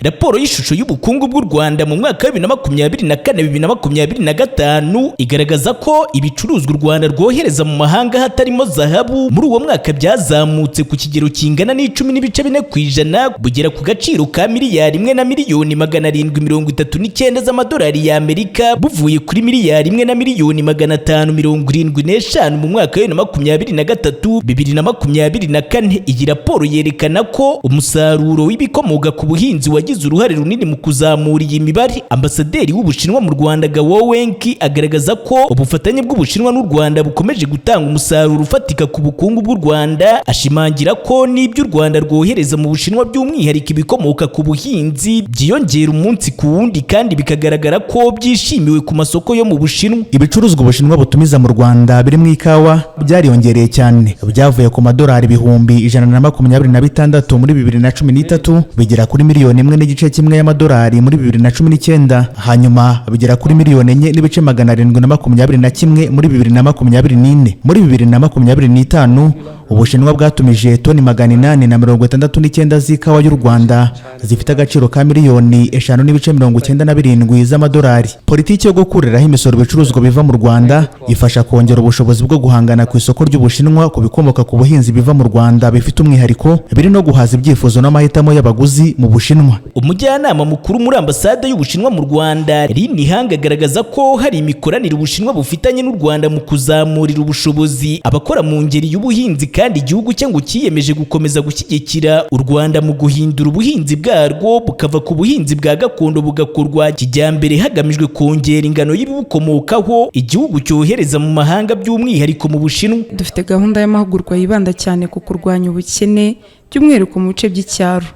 Raporo y'ishusho y'ubukungu bw'u Rwanda mu mwaka wa 2024-2025 igaragaza ko ibicuruzwa u Rwanda rwohereza mu mahanga hatarimo zahabu muri uwo mwaka byazamutse ku kigero kingana n'10.4% bugera ku gaciro ka miliyari 1 na miliyoni 739 z'amadolari y'Amerika buvuye kuri miliyari 1 na miliyoni 575 mu mwaka wa 2023-2024. Iyi raporo yerekana ko umusaruro w'ibikomoka ku buhinzi wagize uruhare runini mu kuzamura iyi mibare. Ambasaderi w'Ubushinwa mu Rwanda Bw'U agaragaza ko ubufatanye bw'Ubushinwa n'u Rwanda bukomeje gutanga umusaruro ufatika ku bukungu bw'u Rwanda, ashimangira ko n'ibyo u Rwanda rwohereza mu Bushinwa by'umwihariko ibikomoka ku buhinzi byiyongera umunsi ku wundi kandi bikagaragara ko byishimiwe ku masoko yo mu Bushinwa. Ibicuruzwa Ubushinwa butumiza mu Rwanda biri mu ikawa byariyongereye cyane, byavuye ku madolari 126 muri 2013 bigera kuri miliyoni 1.1 y'amadolari muri 2019, hanyuma bigera kuri miliyoni 4.721 muri 2024. Muri 2025 Ubushinwa bwatumije toni 869 z'ikawa y'u Rwanda zifite agaciro ka miliyoni 5.97 z'amadolari. Politiki yo gukuriraho imisoro ibicuruzwa biva mu Rwanda ifasha kongera ubushobozi bwo guhangana ku isoko ry'Ubushinwa ku bikomoka ku buhinzi biva mu Rwanda bifite umwihariko, biri no guhaza ibyifuzo n'amahitamo y'abaguzi mu Bushinwa. Umujyanama mukuru muri ambasade y'Ubushinwa mu Rwanda Rinihanga agaragaza ko hari imikoranire Ubushinwa bufitanye n'u Rwanda mu kuzamurira ubushobozi abakora mu ngeri y'ubuhinzi, kandi igihugu cye ngo kiyemeje gukomeza gushyigikira u Rwanda mu guhindura ubuhinzi bwarwo bukava ku buhinzi bwa gakondo bugakorwa kijyambere hagamijwe kongera ingano y'ibibukomokaho igihugu cyohereza mu mahanga by'umwihariko mu Bushinwa. Dufite gahunda y'amahugurwa yibanda cyane ku kurwanya ubukene by'umwihariko mu bice by'icyaro.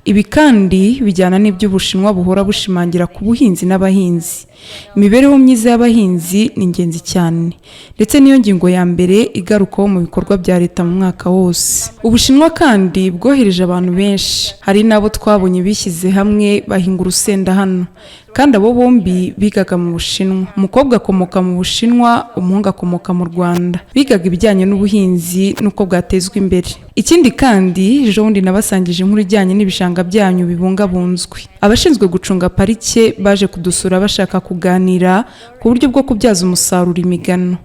Ibi kandi bijyana n'ibyo Ubushinwa buhora bushimangira ku buhinzi n'abahinzi. Imibereho myiza y'abahinzi ni ingenzi cyane, ndetse niyo ngingo ya mbere igarukaho mu bikorwa bya leta mu mwaka wose. Ubushinwa kandi bwohereje abantu benshi, hari nabo twabonye bishyize hamwe bahinga urusenda hano, kandi abo bombi bigaga mu Bushinwa. Umukobwa akomoka mu Bushinwa, umuhungu akomoka mu Rwanda, bigaga ibijyanye n'ubuhinzi n'uko bwatezwa imbere. Ikindi kandi ejo bundi nabasangije inkuru ijyanye n'ibishanga byanyu bibungabunzwe. Abashinzwe gucunga parike baje kudusura bashaka kuganira ku buryo bwo kubyaza umusaruro imigano.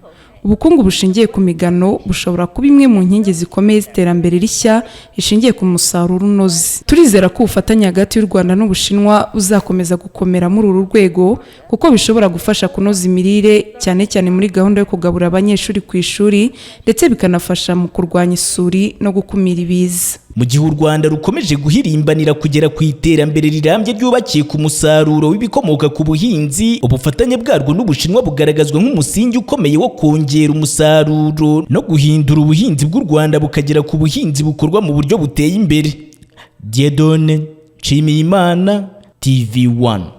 Ubukungu bushingiye ku migano bushobora kuba imwe mu nkingi zikomeye z'iterambere rishya rishingiye ku musaruro unoze. Turizera ko ubufatanye hagati y'u Rwanda n'Ubushinwa buzakomeza gukomera muri uru rwego, kuko bishobora gufasha kunoza imirire cyane cyane muri gahunda yo kugaburira abanyeshuri ku ishuri, ndetse bikanafasha mu kurwanya isuri no gukumira ibiza. Mu gihe u Rwanda rukomeje guhirimbanira kugera ku iterambere rirambye ryubakiye ku musaruro w'ibikomoka ku buhinzi, ubufatanye bwarwo n'Ubushinwa bugaragazwa nk'umusingi ukomeye wo kongera umusaruro no guhindura ubuhinzi bw'u Rwanda bukagera ku buhinzi bukorwa mu buryo buteye imbere. Diedone Nshimiyimana, TV1.